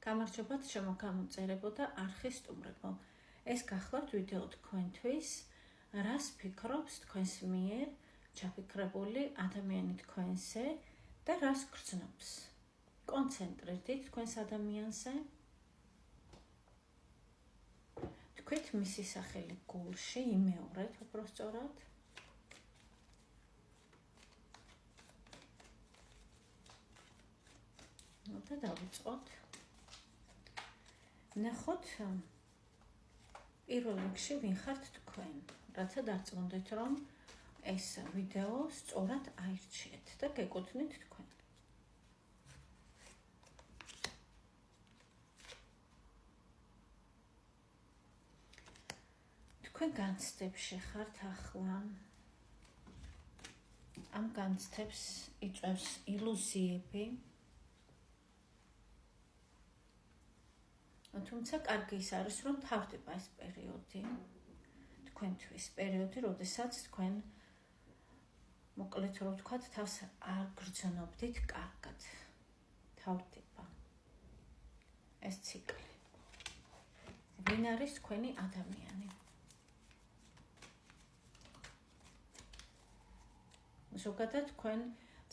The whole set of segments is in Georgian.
გამარჯობათ, შემოგამოწერებო და არხის სტუმრებო. ეს გახლავთ ვიდეო თქვენთვის, რას ფიქრობს თქვენს მიერ ჩაფიქრებული ადამიანი თქვენზე და რას გრძნობს. კონცენტრირდით თქვენს ადამიანზე. თქვით მისი სახელი გულში, იმეორეთ უпростоრად. და დავიწყოთ. ნახოთ პირველ რიგში ვინ ხართ თქვენ, რათა დარწმუნდეთ, რომ ეს ვიდეო სწორად აირჩიეთ და გეკუთვნით თქვენ. თქვენ განცდებში ხართ ახლა. ამ განცდებს იწვევს ილუზიები. თუმცა კარგი ის არის, რომ თავდება ეს პერიოდი, თქვენთვის პერიოდი, როდესაც თქვენ მოკლედ რო ვთქვათ, თავს არ გრძნობდით კარგად. თავდება ეს ციკლი. ვინ არის თქვენი ადამიანი? ზოგადად თქვენ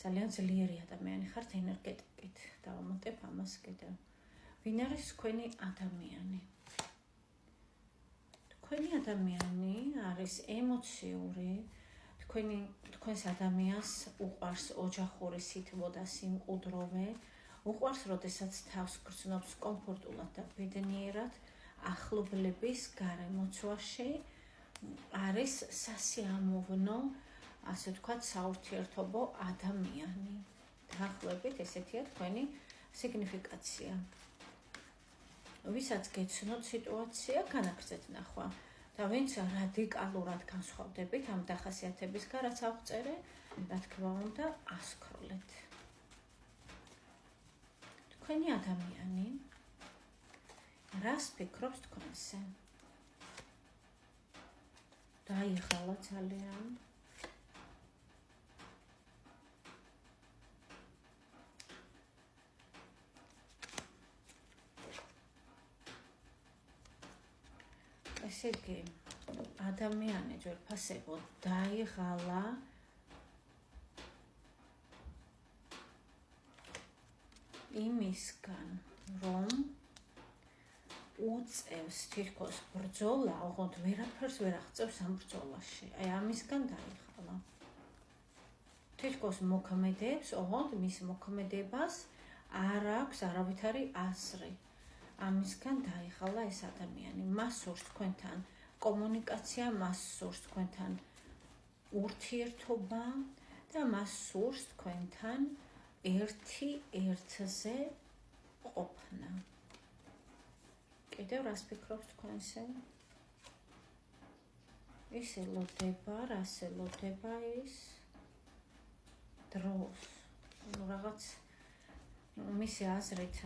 ძალიან ძლიერი ადამიანი ხართ ენერგეტიკით. დავამატებ ამას კიდევ. ვინ არის თქვენი ადამიანი? თქვენი ადამიანი არის ემოციური, თქვენს ადამიანს უყვარს ოჯახური სითბო და სიმყუდროვე, უყვარს, როდესაც თავს გრძნობს კომფორტულად და ბედნიერად, ახლობლების გარემოცვაში, არის სასიამოვნო, ასე ვთქვათ, საურთიერთობო ადამიანი. დაახლოებით ესეთია თქვენი სიგნიფიკაცია. ვისაც გეცნოთ სიტუაცია, განაგრძეთ ნახვა და ვინც რადიკალურად განსხვავდებით ამ დახასიათებისგან, რაც ავწერე, რა თქმა უნდა, ასკროლეთ. თქვენი ადამიანი რას ფიქრობს თქვენზე? დაიღალა ძალიან. ესე იგი, ადამიანი ძვირფასებო დაიღალა იმისგან, რომ უწევს თითქოს ბრძოლა, ოღონდ ვერაფერს ვერ აღწევს ამ ბრძოლაში. აი ამისგან დაიღალა. თითქოს მოქმედებს, ოღონდ მის მოქმედებას არ აქვს არავითარი აზრი. ამისგან დაიღალა ეს ადამიანი. მას სურს თქვენთან კომუნიკაცია, მას სურს თქვენთან ურთიერთობა და მას სურს თქვენთან ერთი ერთზე ყოფნა. კიდევ რას ფიქრობს თქვენზე? ის ელოდება, რას ელოდება ის? დროს. რაღაც მისი აზრით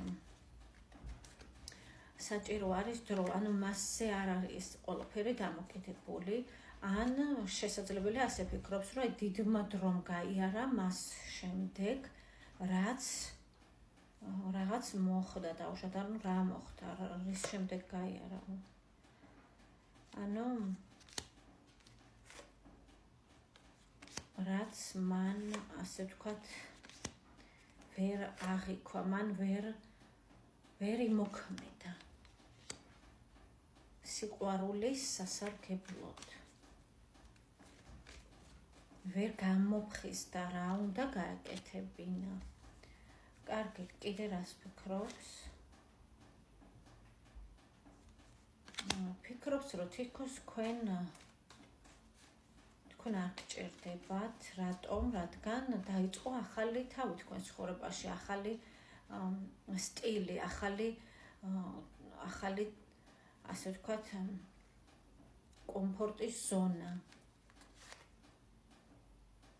საჭირო არის დრო, ანუ მასზე არ არის ყველაფერი დამოკიდებული, ან შესაძლებელია ასე ფიქრობს, რომ დიდმა დრომ გაიარა მას შემდეგ, რაღაც მოხდა დაუშვათ, ანუ რა მოხდა, რის შემდეგ გაიარა. ანუ რაც მან, ასე ვთქვათ, ვერ აღიქვა, მან ვერ იმოქმედა. სიყვარულის სასარგებლოდ. ვერ გამოფხიზდა რა უნდა გააკეთებინა. კარგი, კიდე რას ფიქრობს? ფიქრობს, რომ თითქოს თქვენ არ გჭირდებათ, რატომ? რადგან დაიწყო ახალი თავი თქვენ ცხოვრებაში, ახალი სტილი, ახალი ასე ვთქვათ, კომფორტის ზონა.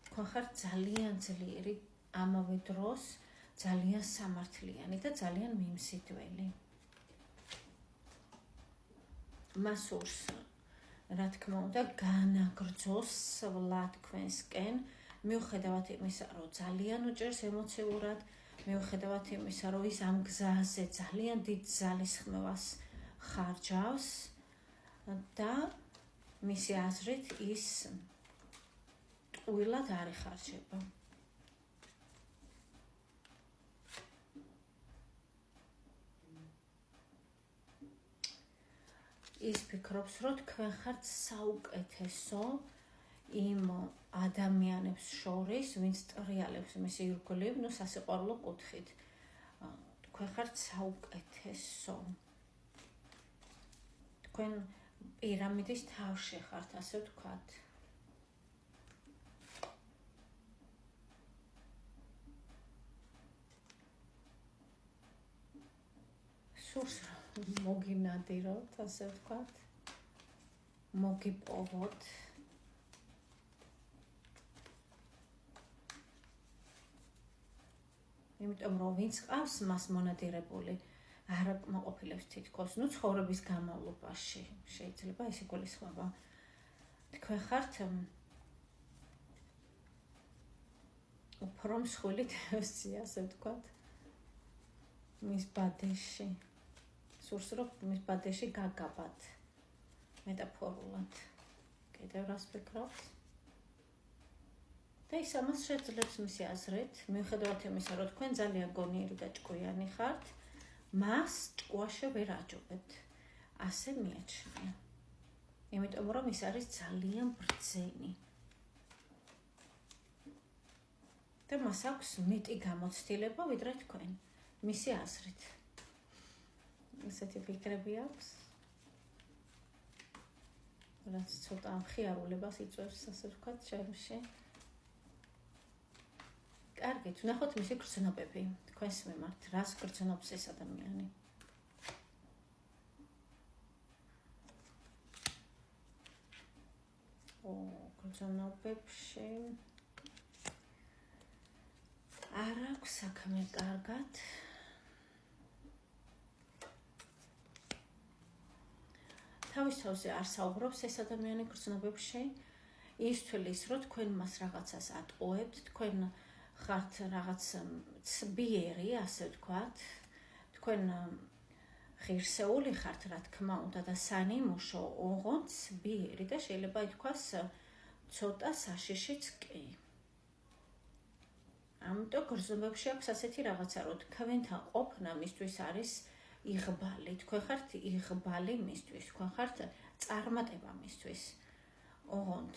თქვენ ხართ ძალიან ძლიერი, ამავე დროს ძალიან სამართლიანი და ძალიან მიმზიდველი. მას სურს, რა თქმა უნდა, განაგრძოს სვლა თქვენსკენ, მიუხედავად იმისა, რომ ძალიან უჭერს ემოციურად, მიუხედავად იმისა, რომ ის ამ გზაზე ძალიან დიდ ძალისხმევას ხარჯავს და მისი აზრით ის ტყუილად არ იხარჯება. ის ფიქრობს, რომ თქვენ ხართ საუკეთესო იმ ადამიანებს შორის, ვინც ტრიალებს მისი ირგვლივ, სასიყვარულო კუთხით. თქვენ ხართ საუკეთესო. თქვენ პირამიდის თავში ხართ, ასე ვთქვათ. სურს მოგინადიროთ, ასე ვთქვათ. მოგიპოვოთ. იმიტომ რომ ვინც ყავს მას მონადირებული, არ აკმაყოფილებს თითქოს, ცხოვრების განმავლობაში შეიძლება ეს იგულისხმება. თქვენ ხართ უფრო მსხვილი თევზი, ასე ვთქვათ, მის ბადეში. სურს რომ მის ბადეში გაგაბათ, მეტაფორულად. კიდევ რას ფიქრობთ? და ის ამას შეძლებს მისი აზრით, მიუხედავად იმისა, რომ თქვენ ძალიან გონიერი და ჭკვიანი ხართ, მას ჭკუაში ვერ აჯობებთ. ასე მიაჩნია. იმიტომ რომ ის არის ძალიან ბრძენი. და მას აქვს მეტი გამოცდილება, ვიდრე თქვენ, მისი აზრით. ესეთი ფიქრები აქვს. რაც ცოტა მხიარულებას იწვევს, ასე ვთქვათ, ჩემში. კარგით, ვნახოთ მისი გრძნობები თქვენს მიმართ, რას გრძნობს ეს ადამიანი. გრძნობებში არ აქვს საქმე კარგად. თავის თავზე არ საუბრობს ეს ადამიანი გრძნობებში. ის თვლის, რომ თქვენ მას რაღაცას ატყუებთ, თქვენ ხართ რაღაც ცბიერი, ასე ვთქვათ, თქვენ ღირსეული ხართ, რა თქმა უნდა, და სანიმუშო, ოღონდ ცბიერი და შეიძლება ითქვას ცოტა საშიშიც კი. ამიტომ გრძნობებში აქვს ასეთი რაღაცა, რომ თქვენთან ყოფნა მისთვის არის იღბალი, თქვენ ხართ იღბალი მისთვის, თქვენ ხართ წარმატება მისთვის. ოღონდ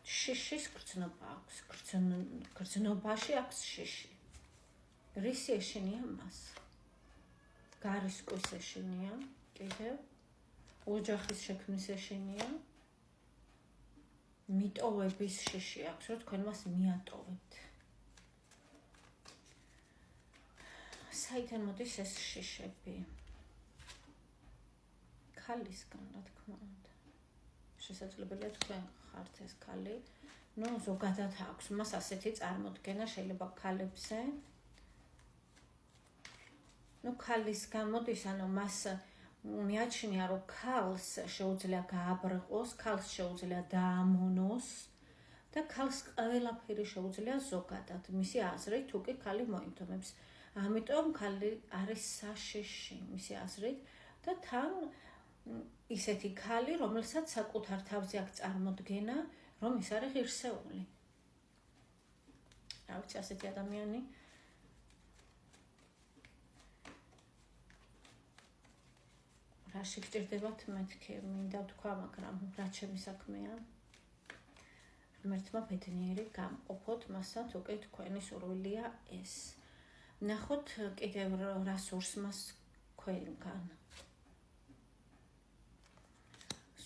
შიშის გრძნობა აქვს, გრძნობაში აქვს შიში. რისი ეშინია მას? გარისკვის ეშინია, კიდევ ოჯახის შექმნის ეშინია, მიტოვების შიში აქვს, რომ თქვენ მას მიატოვებთ. საიდან მოდის ეს შიშები? ქალისგან, რა თქმა უნდა. შესაძლებელია თქვენ ხართ ეს ქალი, ზოგადად აქვს მას ასეთი წარმოდგენა შეიძლება ქალებზე. ქალისგან მოდის, მას მიაჩნია, რომ ქალს შეუძლია გააბრყოს, ქალს შეუძლია დაამონოს და ქალს ყველაფერი შეუძლია ზოგადად. მისი აზრით, თუ კი ქალი მოინდომებს. ამიტომ ქალი არის საშიში, მისი აზრით, და თან ისეთი ქალი, რომელსაც საკუთარ თავზე აქვს წარმოდგენა, რომ ის არის ღირსეული. რა ვიცი, ასეთი ადამიანი რაში გჭირდებათ მეთქი, მინდა ვთქვა, მაგრამ რა ჩემი საქმეა. ღმერთმა ბედნიერი გამყოფოთ მასთან, თუ კი თქვენი სურვილია ეს. ნახოთ კიდევ რა სურს მას თქვენგან.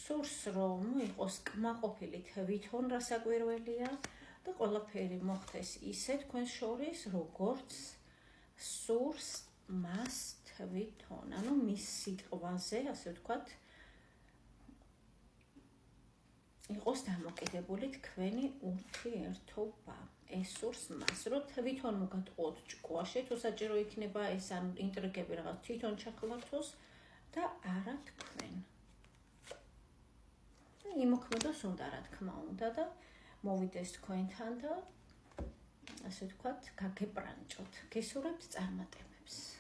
სურს, რომ იყოს კმაყოფილი თვითონ რა საკვირველია და ყველაფერი მოხდეს ისე თქვენ შორის, როგორც სურს მას თვითონ, მის სიტყვაზე, ასე ვთქვათ, იყოს დამოკიდებული თქვენი ურთიერთობა. ეს სურს მას, რომ თვითონ მოგატყუოთ ჭკუაში, თუ საჭირო იქნება ეს ინტრიგები რაღაც თვითონ ჩახლართოს და არა თქვენ. იმოქმედოს უნდა, რა თქმა უნდა, და მოვიდეს თქვენთან და ასე ვთქვათ, გაგებრანჭოთ, გესურვებთ წარმატებებს.